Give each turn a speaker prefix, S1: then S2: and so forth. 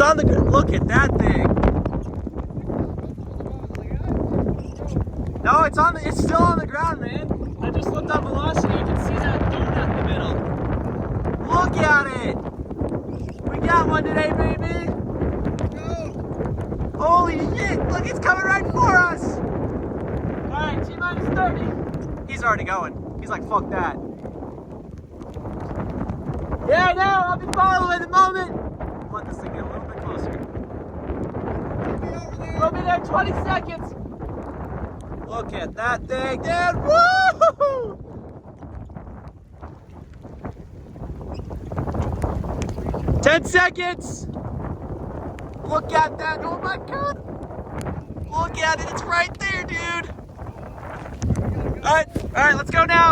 S1: on the ground. Look at that thing. No, it's on. It's still on the ground, man. I just looked on velocity. I can see that donut in the middle. Look at it. We got one today, baby. Holy shit! Look, it's coming right for us. All right, T-minus 30. He's already going. He's like, fuck that. Yeah, I know. I'll be following the moment. Let this thing get a little bit closer. We'll be there 20 seconds. Look at that thing, dude. Woo! 10 seconds. Look at that. Oh my God. Look at it. It's right there, dude. All right, let's go now.